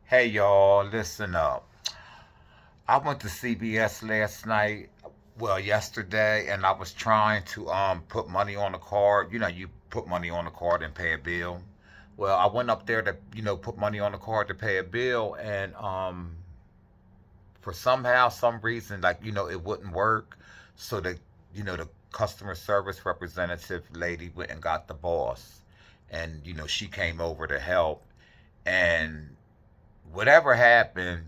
Hey y'all, listen up. I went to CVS last night, well yesterday, and I was trying to put money on the card. You put money on the card and pay a bill. Well, I went up there to put money on the card to pay a bill, and for some reason, like it wouldn't work. So the customer service representative lady went and got the boss, and she came over to help, and whatever happened,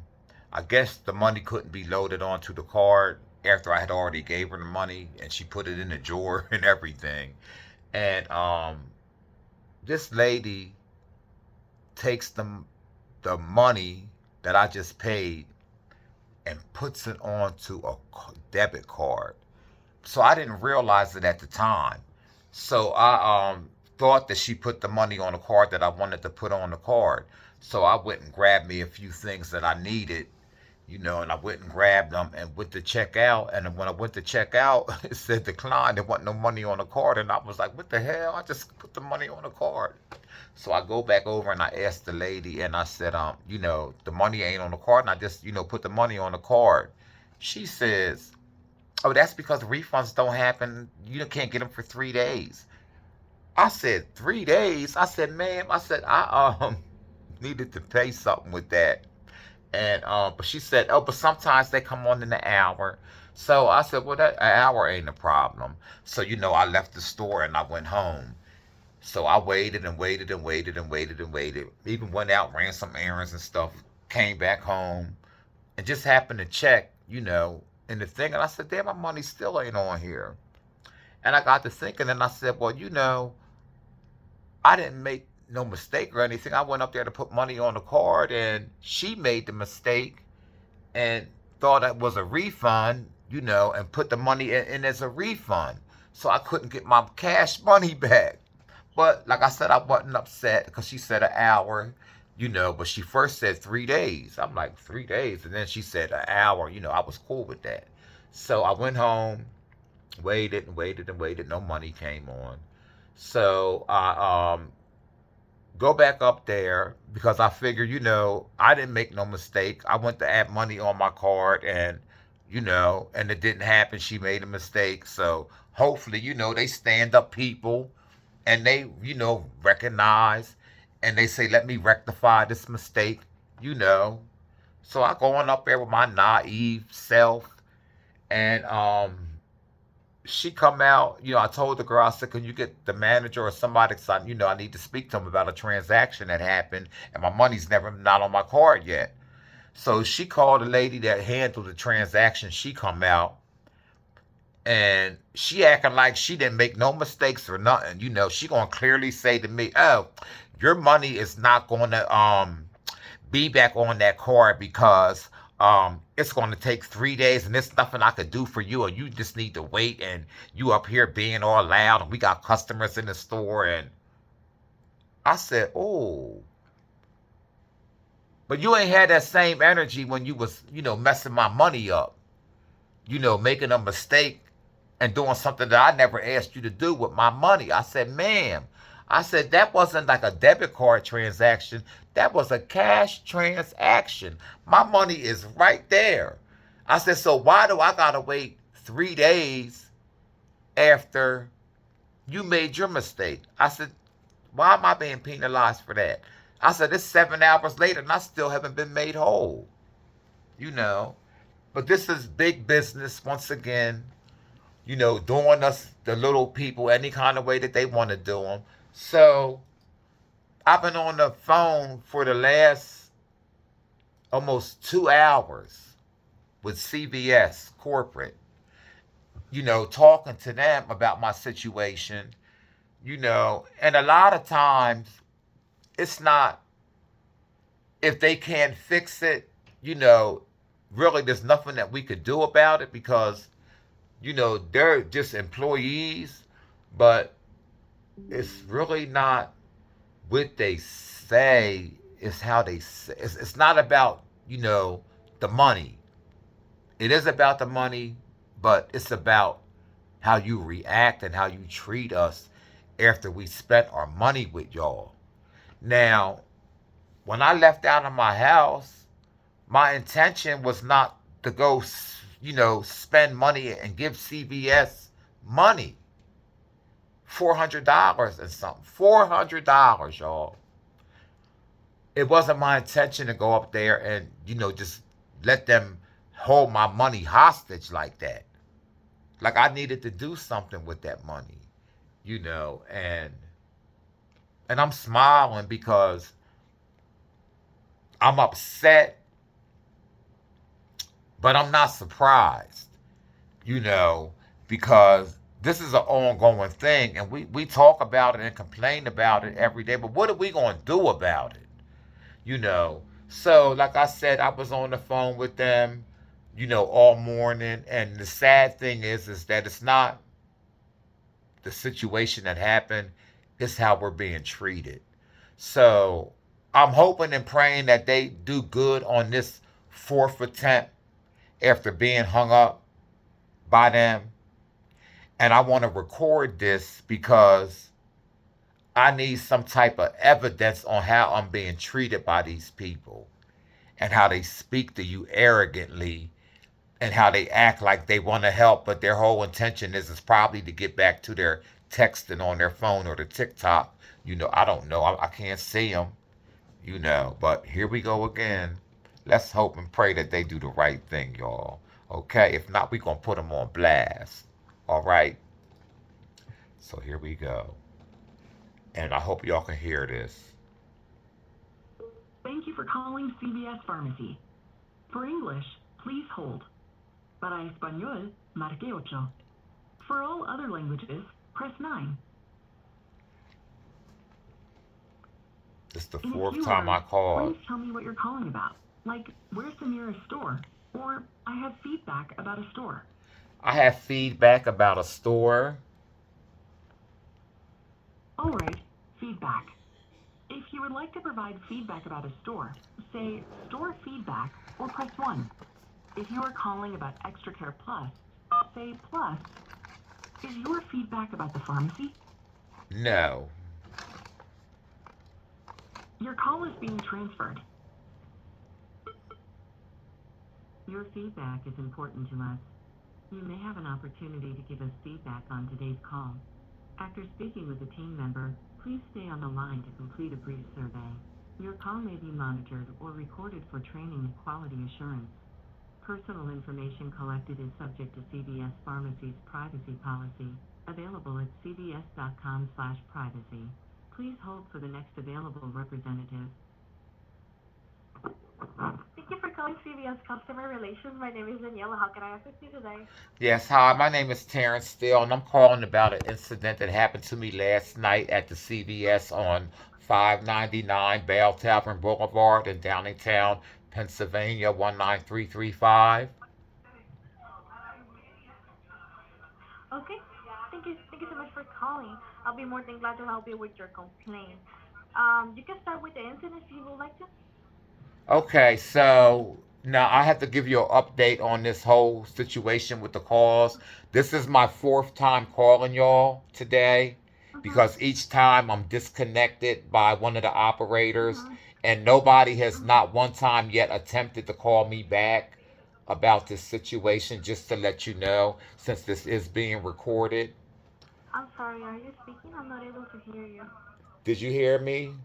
I guess the money couldn't be loaded onto the card after I had already gave her the money, and she put it in the drawer and everything. And this lady takes the money that I just paid and puts it onto a debit card. So I didn't realize it at the time. So I thought that she put the money on the card that I wanted to put on the card. So I went and grabbed me a few things that I needed, and I went and grabbed them and went to check out. And when I went to check out, it said decline. There wasn't no money on the card, and I was like, "What the hell? I just put the money on the card." So I go back over and I asked the lady, and I said, the money ain't on the card, and I just, put the money on the card. She says, "Oh, that's because refunds don't happen. You can't get them for 3 days." I said, 3 days? I said, "Ma'am," I said, I needed to pay something with that. And but she said, "Oh, but sometimes they come on in an hour." So I said, "Well, that an hour ain't a problem." So I left the store and I went home. So I waited and waited and waited and waited and waited. Even went out, ran some errands and stuff, came back home, and just happened to check, in the thing. And I said, "Damn, my money still ain't on here." And I got to thinking, and I said, "Well, I didn't make no mistake or anything. I went up there to put money on the card, and she made the mistake and thought it was a refund, and put the money in as a refund. So I couldn't get my cash money back." But like I said, I wasn't upset because she said an hour, but she first said 3 days. I'm like, 3 days? And then she said an hour. I was cool with that. So I went home, waited and waited and waited. No money came on. So I go back up there because I figured, I didn't make no mistake. I went to add money on my card, and and it didn't happen. She made a mistake. So hopefully, they stand up people, and they, recognize, and they say, "Let me rectify this mistake," you know. So I go on up there with my naive self, and she come out. I told the girl, I said, "Can you get the manager or somebody? 'Cause I need to speak to him about a transaction that happened, and my money's never not on my card yet." So she called the lady that handled the transaction. She come out, and she acting like she didn't make no mistakes or nothing. She gonna clearly say to me, "Oh, your money is not gonna be back on that card because it's gonna take 3 days, and there's nothing I could do for you, or you just need to wait, and you up here being all loud, and we got customers in the store." And I said, "Oh, but you ain't had that same energy when you was messing my money up, making a mistake and doing something that I never asked you to do with my money." I said, "Ma'am," I said, "that wasn't like a debit card transaction. That was a cash transaction. My money is right there." I said, "So why do I gotta wait 3 days after you made your mistake?" I said, "Why am I being penalized for that?" I said, "It's 7 hours later and I still haven't been made whole, you know. But this is big business once again, doing us, the little people, any kind of way that they want to do them." So I've been on the phone for the last almost 2 hours with CVS corporate, talking to them about my situation, and a lot of times it's not, if they can't fix it, you know, really there's nothing that we could do about it because, they're just employees, but it's really not what they say, it's how they say. It's not about, the money. It is about the money, but it's about how you react and how you treat us after we spent our money with y'all. Now, When I left out of my house, my intention was not to go, spend money and give CVS money. $400 and something. $400, y'all. It wasn't my intention to go up there and, just let them hold my money hostage like that. Like I needed to do something with that money, and I'm smiling because I'm upset, but I'm not surprised, you know, because this is an ongoing thing and we talk about it and complain about it every day, but what are we going to do about it? So like I said, I was on the phone with them, all morning, and the sad thing is that it's not the situation that happened, it's how we're being treated. So I'm hoping and praying that they do good on this fourth attempt after being hung up by them. And I want to record this because I need some type of evidence on how I'm being treated by these people and how they speak to you arrogantly and how they act like they want to help, but their whole intention is probably to get back to their texting on their phone or the TikTok. I don't know. I can't see them, but here we go again. Let's hope and pray that they do the right thing, y'all. Okay? If not, we're going to put them on blast. All right? So here we go. And I hope y'all can hear this. Thank you for calling CVS Pharmacy. For English, please hold. Para español, marque ocho. For all other languages, press 9. This is the fourth time I called. Please tell me what you're calling about. Like, where's the nearest store? Or, I have feedback about a store. I have feedback about a store. All right, feedback. If you would like to provide feedback about a store, say store feedback or press 1. If you are calling about Extra Care Plus, say plus. Is your feedback about the pharmacy? No. Your call is being transferred. Your feedback is important to us. You may have an opportunity to give us feedback on today's call. After speaking with a team member, please stay on the line to complete a brief survey. Your call may be monitored or recorded for training and quality assurance. Personal information collected is subject to CVS Pharmacy's privacy policy, available at cvs.com/privacy. Please hold for the next available representative. Thank you for calling CVS Customer Relations. My name is Daniela. How can I assist you today? Yes, hi. My name is Terrence Steele, and I'm calling about an incident that happened to me last night at the CVS on 599 Bell Tavern Boulevard in Downingtown, Pennsylvania, 19335. Okay. Thank you so much for calling. I'll be more than glad to help you with your complaint. You can start with the incident if you would like to. Okay, so now I have to give you an update on this whole situation with the calls. This is my fourth time calling y'all today because each time I'm disconnected by one of the operators, and nobody has not one time yet attempted to call me back about this situation, just to let you know, since this is being recorded. I'm sorry, are you speaking? I'm not able to hear you. Did you hear me?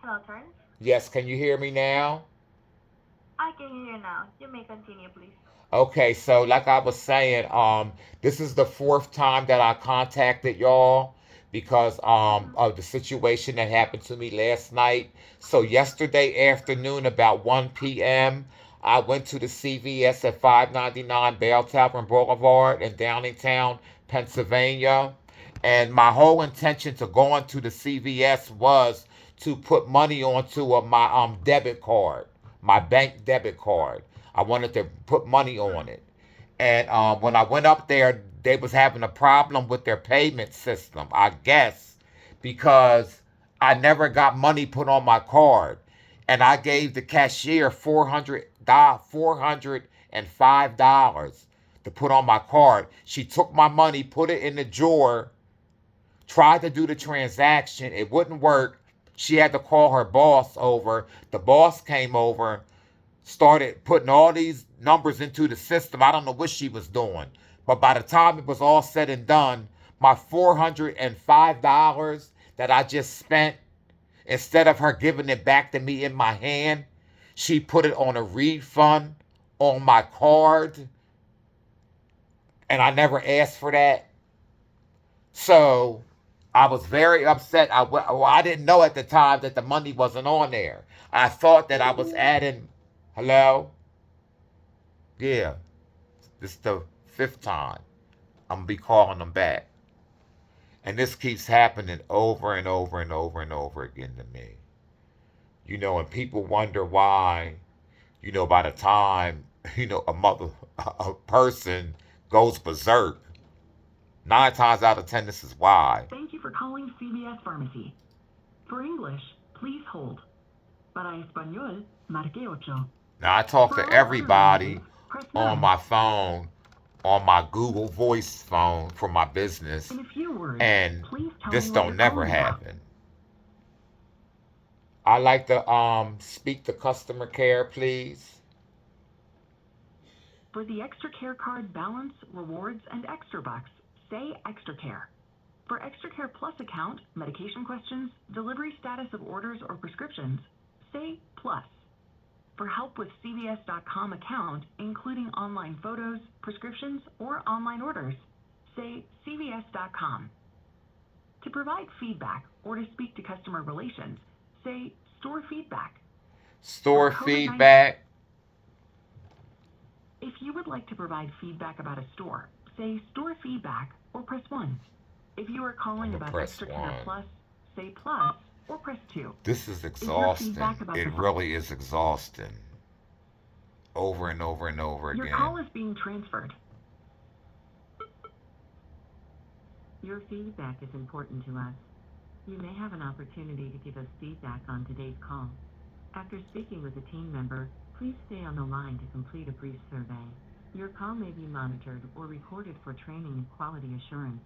Hello, Terrence? Yes, can you hear me now? I can hear you now. You may continue, please. Okay, so like I was saying, this is the fourth time that I contacted y'all because of the situation that happened to me last night. So yesterday afternoon, about 1 p.m., I went to the CVS at 599 Bell Tavern Boulevard in Downingtown, Pennsylvania. And my whole intention to go into the CVS was to put money onto my debit card, my bank debit card. I wanted to put money on it. And when I went up there, they was having a problem with their payment system, I guess, because I never got money put on my card. And I gave the cashier $405 to put on my card. She took my money, put it in the drawer, tried to do the transaction. It wouldn't work. She had to call her boss over. The boss came over, started putting all these numbers into the system. I don't know what she was doing. But by the time it was all said and done, my $405 that I just spent, instead of her giving it back to me in my hand, she put it on a refund on my card. And I never asked for that. So I was very upset. I didn't know at the time that the money wasn't on there. I thought that I was adding. Hello? Yeah. This is the 5th time I'm going to be calling them back. And this keeps happening over and over and over and over again to me. And people wonder why, by the time, a person goes berserk, 9 times out of 10, this is why. Thank you for calling CVS Pharmacy. For English, please hold. Para español, marque ocho. Now, I talk to everybody on my phone, on my Google Voice phone for my business, In a few words, and please tell this me what don't you're never calling about. happen. I like to speak to customer care, please. For the Extra Care Card balance, rewards, and extra bucks, say Extra Care. For Extra Care Plus account, medication questions, delivery status of orders or prescriptions, say Plus. For help with CVS.com account, including online photos, prescriptions, or online orders, say CVS.com. To provide feedback or to speak to customer relations, say Store Feedback. Store For COVID-19 feedback. If you would like to provide feedback about a store, say Store Feedback or press 1. If you are calling about press Extra Care 1. Plus, say Plus or press 2. This is your exhausting. feedback about It the- really is exhausting. Over and over and over Your again. call is being transferred. Your feedback is important to us. You may have an opportunity to give us feedback on today's call. After speaking with a team member, please stay on the line to complete a brief survey. Your call may be monitored or recorded for training and quality assurance.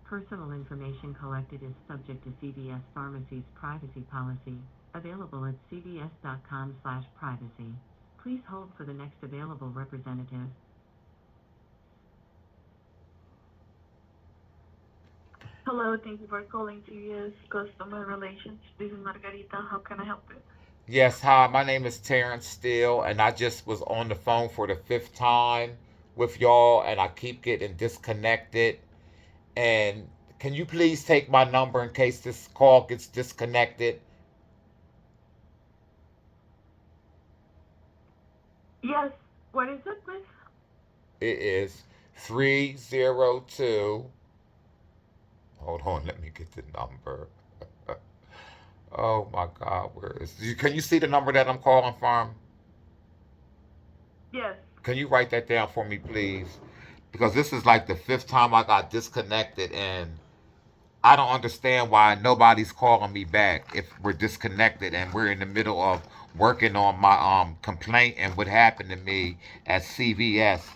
Personal information collected is subject to CVS Pharmacy's privacy policy, available at cvs.com/privacy. Please hold for the next available representative. Hello, thank you for calling CVS Customer Relations. This is Margarita. How can I help you? Yes, hi, my name is Terrence Steele, and I just was on the phone for the 5th time with y'all, and I keep getting disconnected. And can you please take my number in case this call gets disconnected? Yes. What is it, please? It is 302. Hold on, let me get the number. Oh my God, where is it? Can you see the number that I'm calling from? Yes. Can you write that down for me, please? Because this is like the 5th time I got disconnected, and I don't understand why nobody's calling me back if we're disconnected and we're in the middle of working on my complaint and what happened to me at CVS.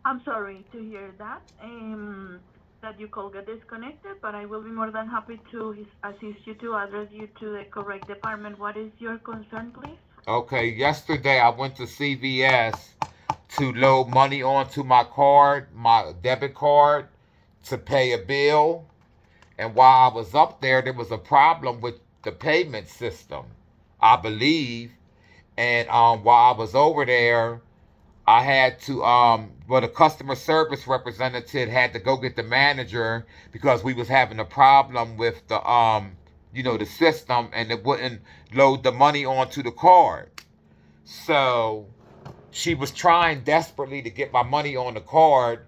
I'm sorry to hear that. That your call got disconnected, but I will be more than happy to assist you to address you to the correct department. What is your concern, please? Okay, yesterday I went to CVS to load money onto my card, my debit card, to pay a bill. And while I was up there was a problem with the payment system, I believe. And while I was over there, I had to well, the customer service representative had to go get the manager because we was having a problem with the the system, and it wouldn't load the money onto the card. So she was trying desperately to get my money on the card,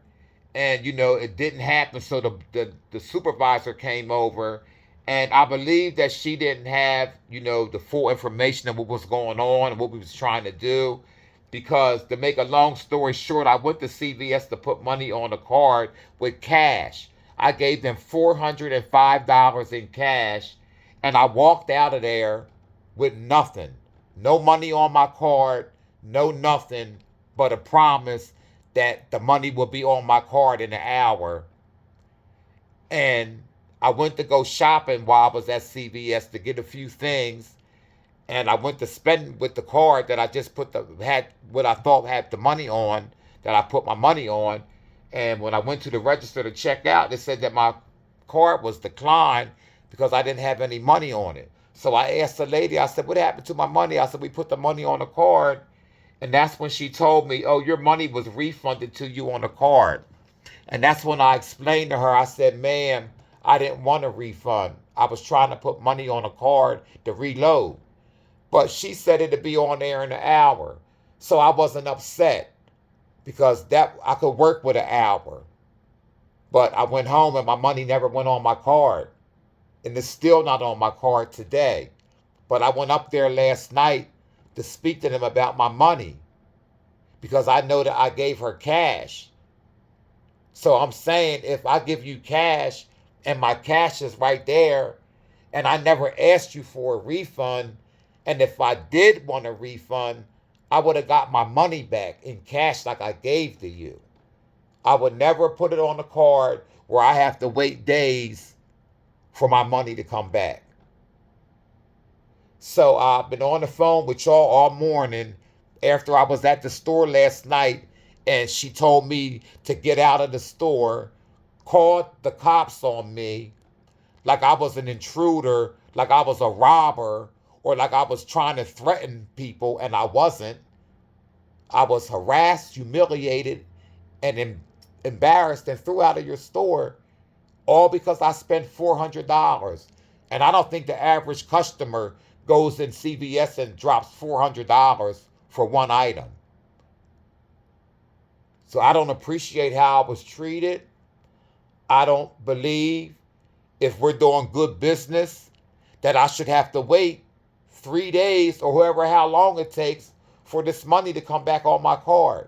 and it didn't happen. So the supervisor came over, and I believe that she didn't have the full information of what was going on and what we was trying to do, because to make a long story short, I went to CVS to put money on the card with cash. I gave them $405 in cash, and I walked out of there with nothing. No money on my card, no nothing, but a promise that the money will be on my card in an hour. And I went to go shopping while I was at CVS to get a few things. And I went to spend with the card that I just had what I thought had the money on, that I put my money on. And when I went to the register to check out, it said that my card was declined because I didn't have any money on it. So I asked the lady, I said, what happened to my money? I said, we put the money on the card. And that's when she told me, oh, your money was refunded to you on the card. And that's when I explained to her, I said, ma'am, I didn't want a refund. I was trying to put money on a card to reload. But she said it'd be on there in an hour. So I wasn't upset because that I could work with an hour. But I went home and my money never went on my card. And it's still not on my card today. But I went up there last night to speak to them about my money because I know that I gave her cash. So I'm saying if I give you cash and my cash is right there and I never asked you for a refund, and if I did want a refund, I would have got my money back in cash like I gave to you. I would never put it on a card where I have to wait days for my money to come back. So I've been on the phone with y'all all morning after I was at the store last night, and she told me to get out of the store, called the cops on me like I was an intruder, like I was a robber, or like I was trying to threaten people, and I wasn't. I was harassed, humiliated, and embarrassed and threw out of your store, all because I spent $400. And I don't think the average customer goes in CVS and drops $400 for one item. So I don't appreciate how I was treated. I don't believe if we're doing good business that I should have to wait 3 days or however how long it takes for this money to come back on my card.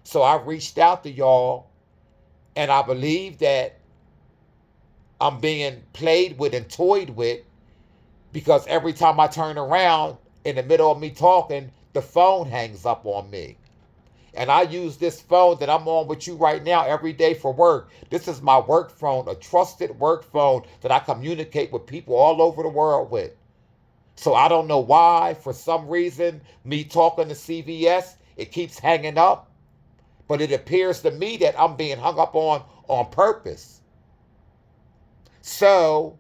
So I reached out to y'all, and I believe that I'm being played with and toyed with because every time I turn around in the middle of me talking, the phone hangs up on me. And I use this phone that I'm on with you right now every day for work. This is my work phone, a trusted work phone that I communicate with people all over the world with. So I don't know why, for some reason, me talking to CVS, it keeps hanging up. But it appears to me that I'm being hung up on purpose. So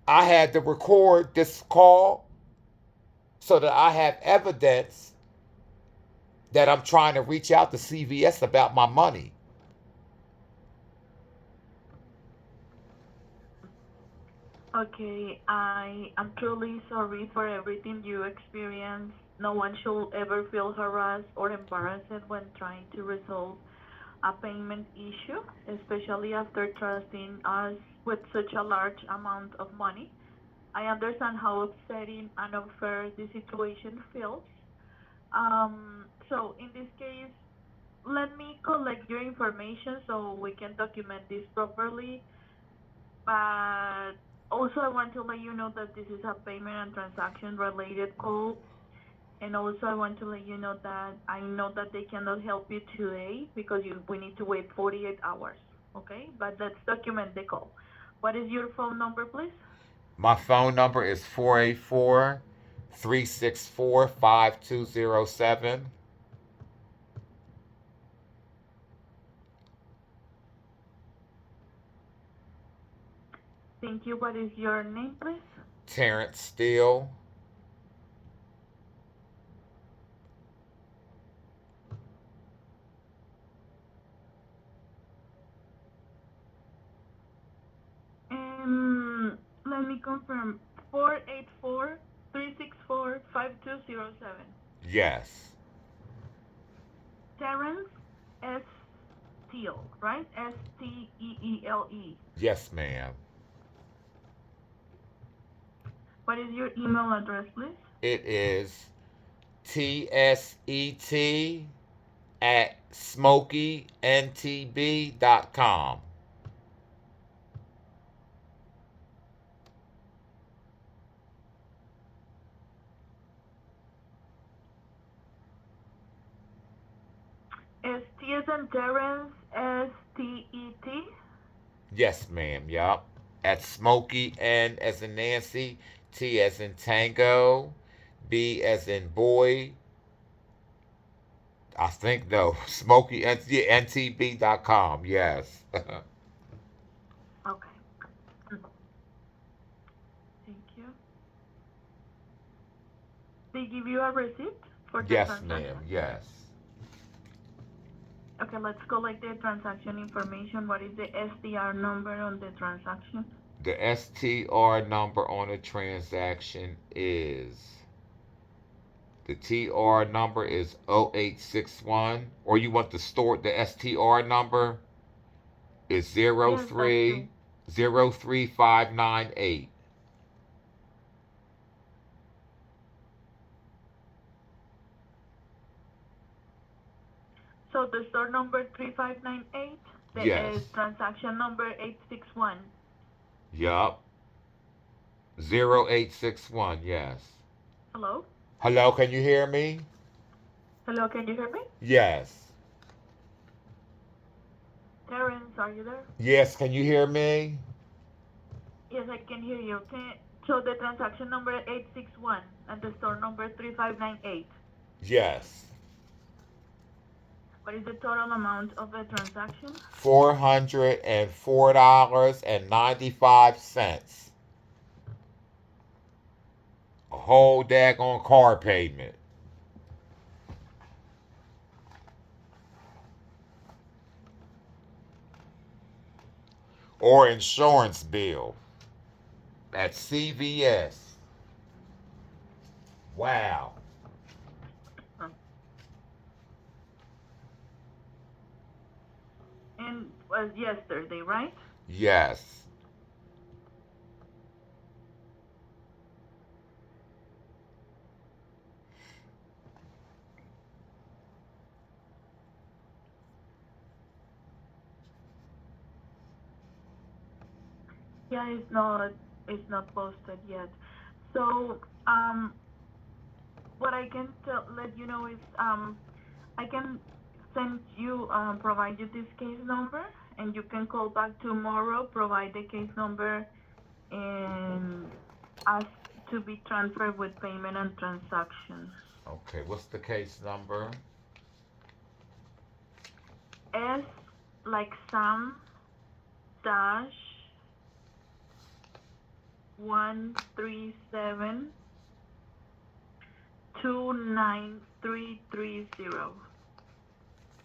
I had to record this call so that I have evidence that I'm trying to reach out to CVS about my money. Okay, I am truly sorry for everything you experienced. No one should ever feel harassed or embarrassed when trying to resolve a payment issue, especially after trusting us with such a large amount of money. I understand how upsetting and unfair the situation feels. So in this case, let me collect your information so we can document this properly. But also, I want to let you know that this is a payment and transaction related call. And also, I want to let you know that I know that they cannot help you today because we need to wait 48 hours. Okay? But let's document the call. What is your phone number, please? My phone number is 484-364-5207. Thank you. What is your name, please? Terrence Steele. Let me confirm. 484-364-5207. Yes. Terrence S. Steele, right? Steele. Yes, ma'am. What is your email address, please? It is tset@smokyntb.com. T as in Terrence, STET. Yes, ma'am. Yup. At Smokey, N as in Nancy, T as in Tango, B as in boy. I think no, Smokey NTB.com. Yes. Okay. Thank you. They give you a receipt for the Yes, ma'am. transaction? Yes. Okay, let's collect the transaction information. What is the SDR number on the transaction? The STR number on the transaction is the TR number is 0861, or you want the STR number is zero Yes, that three too. zero three five nine eight. So the store number 3598, the Yes. transaction number 861. Yup. 0861. Yes. Hello? Hello, can you hear me? Hello, can you hear me? Yes. Terrence, are you there? Yes, can you hear me? Yes, I can hear you. So the transaction number 861 and the store number 3598. Yes. What is the total amount of the transaction? $404.95. A whole daggone car payment. Or insurance bill at CVS. Wow. Oh. And was yesterday, right? Yes. Yeah, it's not posted yet. So what I can let you know is I can send you provide you this case number, and you can call back tomorrow, provide the case number, and ask to be transferred with payment and transaction. Okay, what's the case number? S like Sam dash 137 29330.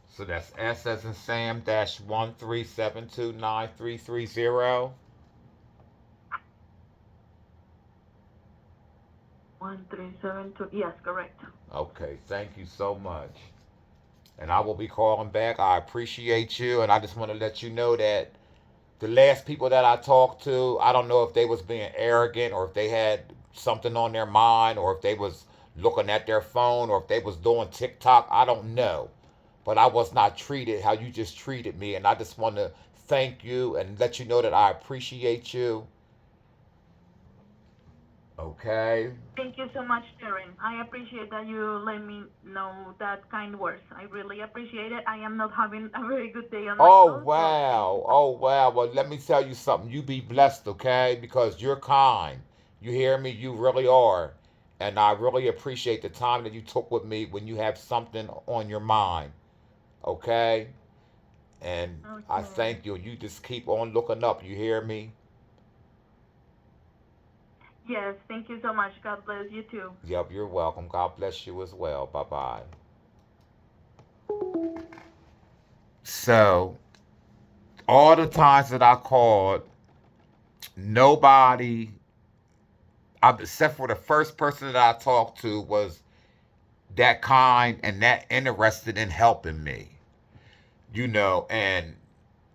So that's S as in Sam dash 1372930. 1372. Yes, correct. Okay, thank you so much. And I will be calling back. I appreciate you, and I just want to let you know that the last people that I talked to, I don't know if they was being arrogant or if they had something on their mind or if they was looking at their phone or if they was doing TikTok. I don't know. But I was not treated how you just treated me, and I just want to thank you and let you know that I appreciate you. Okay? Thank you so much, Darren. I appreciate that you let me know that kind words. I really appreciate it. I am not having a very good day on my Oh phone, so thank you wow. so much. Oh wow. Well, let me tell you something. You be blessed, okay? Because you're kind. You hear me? You really are. And I really appreciate the time that you took with me when you have something on your mind, okay? And I Okay. thank you. You just keep on looking up. You hear me? Yes, thank you so much. God bless you too. Yep, you're welcome. God bless you as well. Bye bye. So, all the times that I called, nobody, except for the first person that I talked to, was that kind and that interested in helping me, and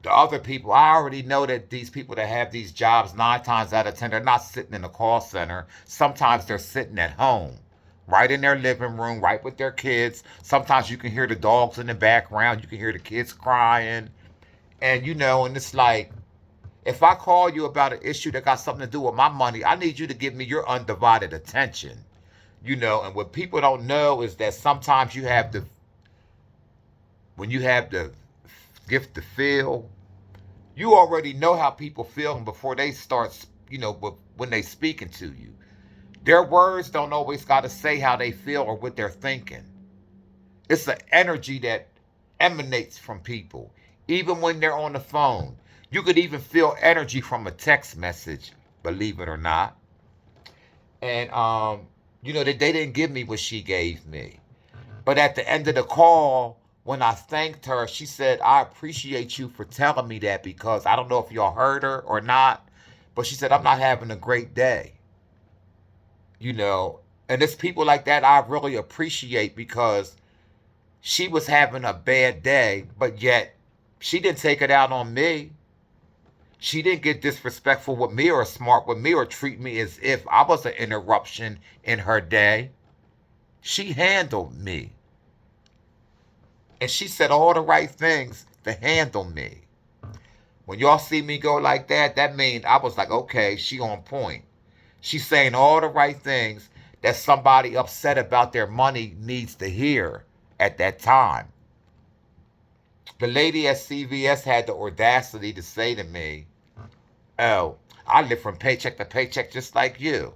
the other people, I already know that these people that have these jobs, 9 times out of 10, they're not sitting in a call center. Sometimes they're sitting at home, right in their living room, right with their kids. Sometimes you can hear the dogs in the background, you can hear the kids crying, and it's like, if I call you about an issue that got something to do with my money, I need you to give me your undivided attention. And what people don't know is that sometimes you have the when you have the gift to feel, you already know how people feel before they start, when they speaking to you. Their words don't always got to say how they feel or what they're thinking. It's an energy that emanates from people. Even when they're on the phone, you could even feel energy from a text message, believe it or not. And they didn't give me what she gave me. But at the end of the call, when I thanked her, she said, "I appreciate you for telling me that, because I don't know if y'all heard her or not, but she said, I'm not having a great day." You know, and it's people like that I really appreciate, because she was having a bad day, but yet she didn't take it out on me. She didn't get disrespectful with me or smart with me or treat me as if I was an interruption in her day. She handled me. And she said all the right things to handle me. When y'all see me go like that, that means I was like, okay, she on point. She's saying all the right things that somebody upset about their money needs to hear at that time. The lady at CVS had the audacity to say to me, "Oh, I live from paycheck to paycheck just like you."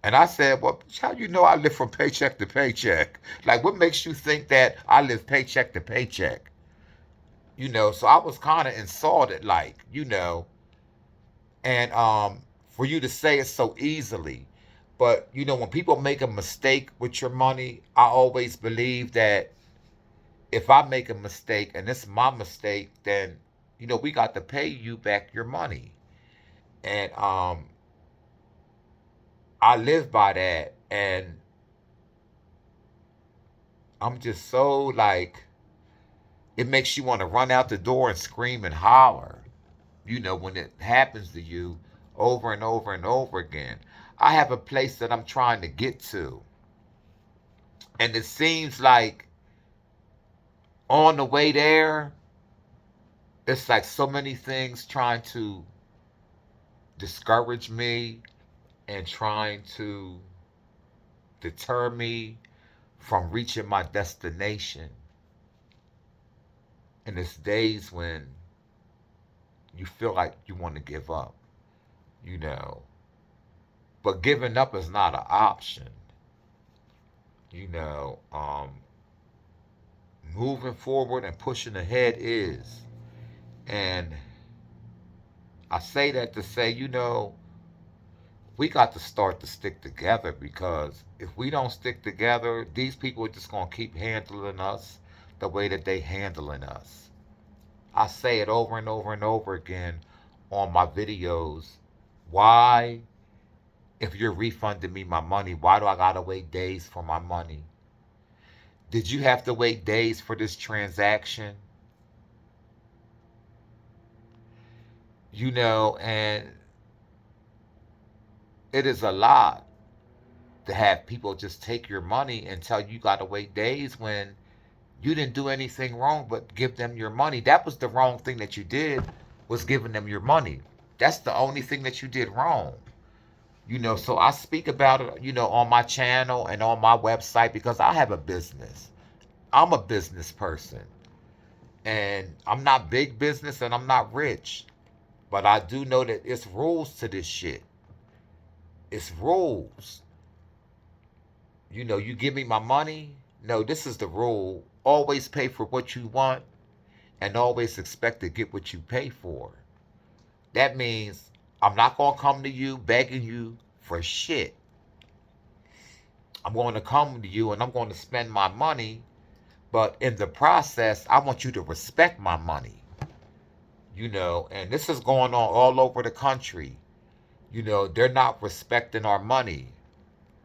And I said, "Well, how you know I live from paycheck to paycheck? Like, what makes you think that I live paycheck to paycheck?" So I was kind of insulted, like, and for you to say it so easily. But, when people make a mistake with your money, I always believe that if I make a mistake and it's my mistake, then, we got to pay you back your money. And I live by that. And I'm just so like, it makes you want to run out the door and scream and holler, when it happens to you over and over and over again. I have a place that I'm trying to get to. And it seems like on the way there, it's like so many things trying to discourage me and trying to deter me from reaching my destination. And it's days when you feel like you want to give up, you know. But giving up is not an option, you know. Moving forward and pushing ahead is. And I say that to say, we got to start to stick together, because if we don't stick together, these people are just going to keep handling us the way that they handling us. I say it over and over and over again on my videos. Why, if you're refunding me my money, why do I got to wait days for my money? Did you have to wait days for this transaction? And it is a lot to have people just take your money and tell you got to wait days when you didn't do anything wrong but give them your money. That was the wrong thing that you did, was giving them your money. That's the only thing that you did wrong. So I speak about it, on my channel and on my website, because I have a business. I'm a business person. And I'm not big business and I'm not rich. But I do know that it's rules to this shit. It's rules. You give me my money. No, this is the rule. Always pay for what you want and always expect to get what you pay for. That means I'm not going to come to you begging you for shit. I'm going to come to you and I'm going to spend my money, but in the process, I want you to respect my money. And this is going on all over the country. They're not respecting our money.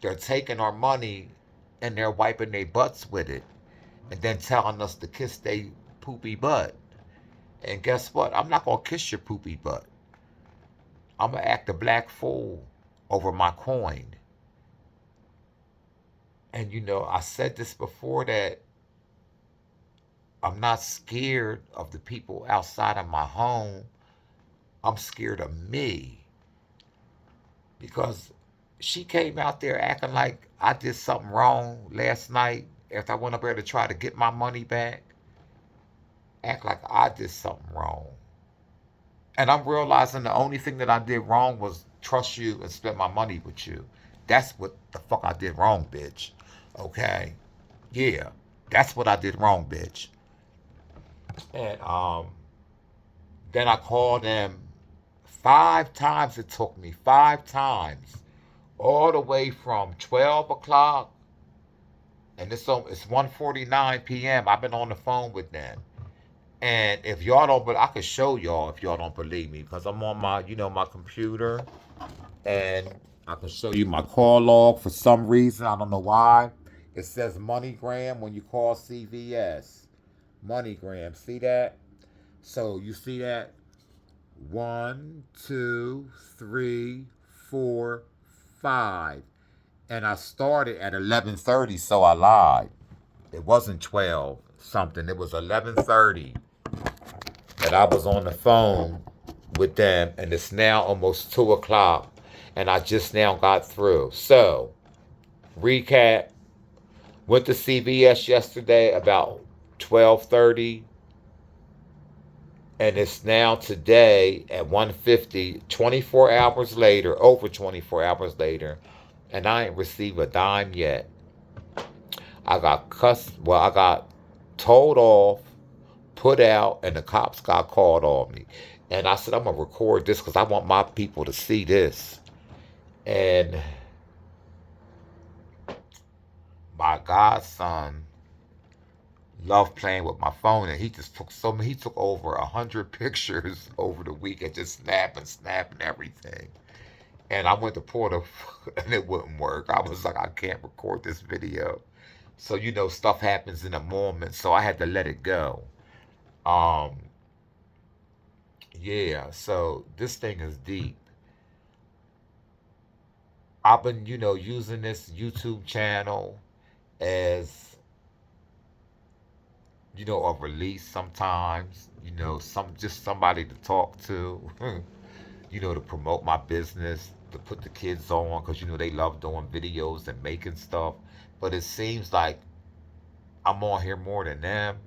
They're taking our money and they're wiping their butts with it and then telling us to kiss their poopy butt. And guess what? I'm not going to kiss your poopy butt. I'm going to act a black fool over my coin. And I said this before, that I'm not scared of the people outside of my home. I'm scared of me. Because she came out there acting like I did something wrong last night after I went up there to try to get my money back. act like I did something wrong. And I'm realizing the only thing that I did wrong was trust you and spend my money with you. That's what the fuck I did wrong, bitch. Okay? Yeah. That's what I did wrong, bitch. And then I called them 5 times. It took me 5 times, all the way from 12 o'clock, and it's 1:49 p.m. I've been on the phone with them. And if y'all don't, but I could show y'all if y'all don't believe me, because I'm on my, my computer, and I can show you my call log for some reason. I don't know why. It says MoneyGram when you call CVS. MoneyGram. See that? So you see that? 1, 2, 3, 4, 5. And I started at 11:30, so I lied. It wasn't 12 something. It was 11:30 that I was on the phone with them, and it's now almost 2 o'clock, and I just now got through. So, recap: went to CVS yesterday about 12:30, and it's now today at 1:50. 24 hours later, over 24 hours later, and I ain't received a dime yet. I got cussed. Well, I got told off, put out, and the cops got called on me. And I said, I'm going to record this because I want my people to see this. And my godson loved playing with my phone, and he just took he took over 100 pictures over the week and just snapping everything. And I went to pull the, and it wouldn't work. I was like, I can't record this video. So, stuff happens in a moment, so I had to let it go. Um, yeah, so this thing is deep. I've been, using this YouTube channel as, a release sometimes, just somebody to talk to, to promote my business, to put the kids on, because, they love doing videos and making stuff. But it seems like I'm on here more than them.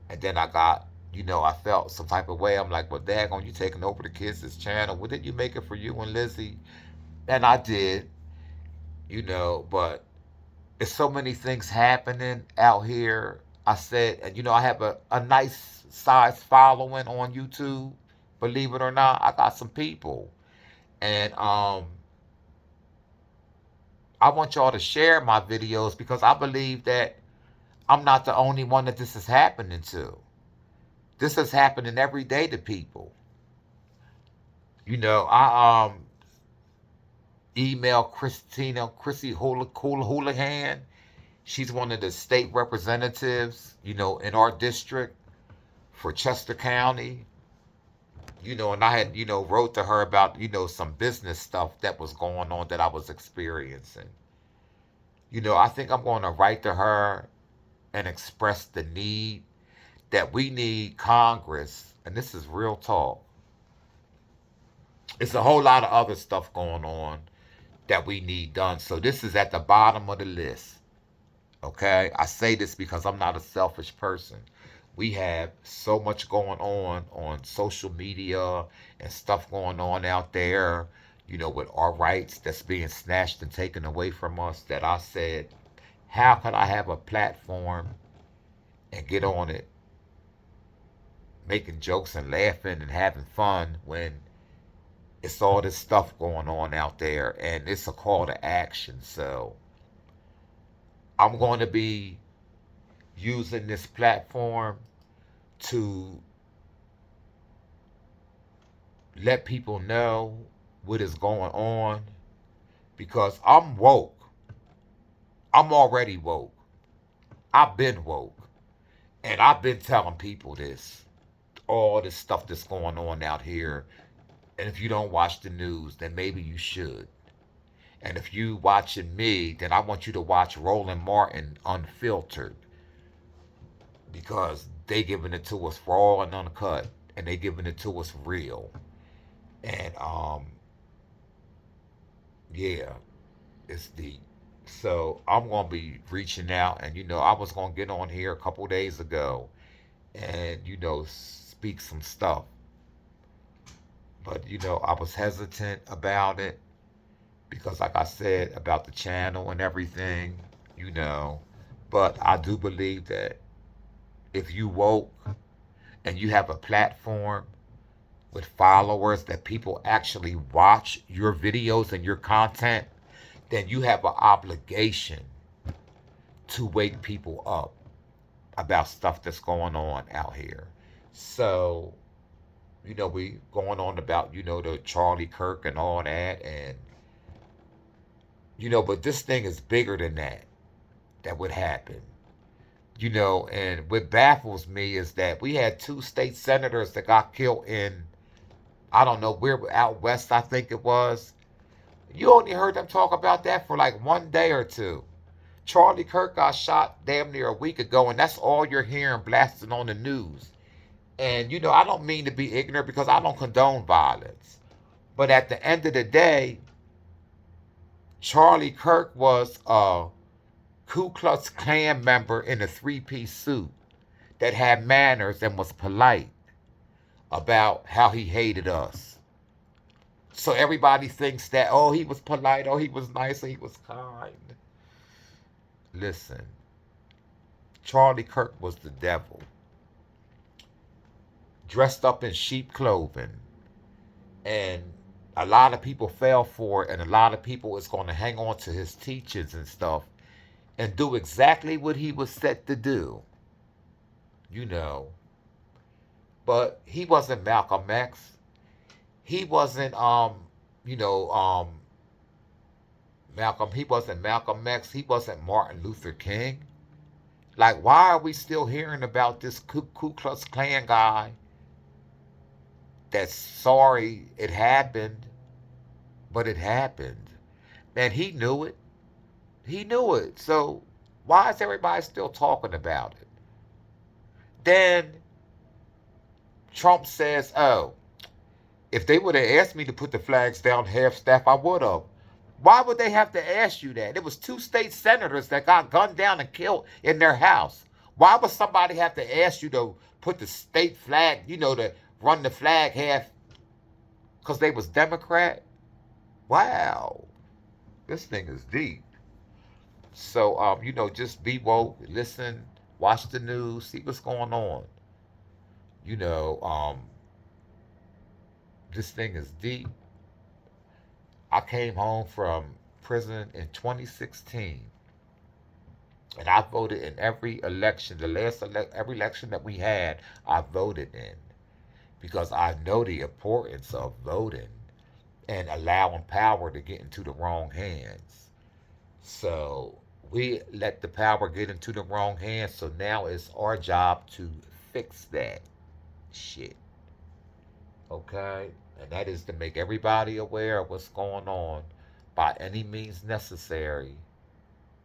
And then I got, I felt some type of way. I'm like, well, daggone, you taking over the kids' channel. Well, didn't you make it for you and Lizzie? And I did, but it's so many things happening out here. I said, and I have a nice size following on YouTube. Believe it or not, I got some people. And I want y'all to share my videos because I believe that I'm not the only one that this is happening to. This is happening every day to people. I email Chrissy Houlihan. She's one of the state representatives, in our district for Chester County. And I had, wrote to her about, some business stuff that was going on that I was experiencing. I think I'm going to write to her and express the need that we need Congress, and this is real talk. It's a whole lot of other stuff going on that we need done. So this is at the bottom of the list. Okay? I say this because I'm not a selfish person. We have so much going on social media and stuff going on out there, with our rights that's being snatched and taken away from us, that I said, how could I have a platform and get on it making jokes and laughing and having fun when it's all this stuff going on out there, and it's a call to action. So I'm going to be using this platform to let people know what is going on, because I'm woke. I'm already woke. I've been woke. And I've been telling people this, all this stuff that's going on out here. And if you don't watch the news, then maybe you should. And if you watching me, then I want you to watch Roland Martin Unfiltered, because they giving it to us raw and uncut, and they giving it to us real. And yeah, it's deep. So I'm gonna be reaching out, and I was gonna get on here a couple days ago and, speak some stuff. But, I was hesitant about it because, like I said, about the channel and everything, you know. But I do believe that if you woke and you have a platform with followers that people actually watch your videos and your content, then you have an obligation to wake people up about stuff that's going on out here. So, we going on about, the Charlie Kirk and all that, and but this thing is bigger than that would happen. And what baffles me is that we had two state senators that got killed in, I don't know where, out west, I think it was. You only heard them talk about that for like one day or two. Charlie Kirk got shot damn near a week ago, and that's all you're hearing blasting on the news. And, I don't mean to be ignorant because I don't condone violence. But at the end of the day, Charlie Kirk was a Ku Klux Klan member in a three-piece suit that had manners and was polite about how he hated us. So everybody thinks that, oh, he was polite, oh, he was nice, oh, he was kind. Listen, Charlie Kirk was the devil, dressed up in sheep clothing. And a lot of people fell for it, and a lot of people is going to hang on to his teachings and stuff and do exactly what he was set to do, you know. But he wasn't Malcolm X. He wasn't, Malcolm. He wasn't Malcolm X. He wasn't Martin Luther King. Like, why are we still hearing about this Ku Klux Klan guy that's sorry it happened, but it happened? And he knew it. He knew it. So why is everybody still talking about it? Then Trump says, oh, if they would have asked me to put the flags down half staff, I would have. Why would they have to ask you that? It was two state senators that got gunned down and killed in their house. Why would somebody have to ask you to put the state flag, to run the flag half because they was Democrat? Wow. This thing is deep. So, just be woke, listen, watch the news, see what's going on. You know, um, this thing is deep. I came home from prison in 2016, and I voted in every election. Every election that we had, I voted in because I know the importance of voting and allowing power to get into the wrong hands. So we let the power get into the wrong hands. So now it's our job to fix that shit. Okay? And that is to make everybody aware of what's going on by any means necessary.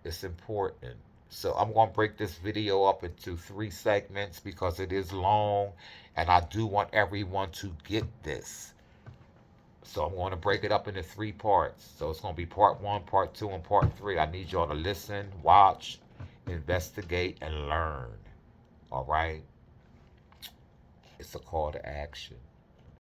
It's important. So I'm going to break this video up into 3 segments because it is long and I do want everyone to get this. So I'm going to break it up into 3 parts. So it's going to be part 1, part 2, and part 3. I need y'all to listen, watch, investigate, and learn. All right? It's a call to action.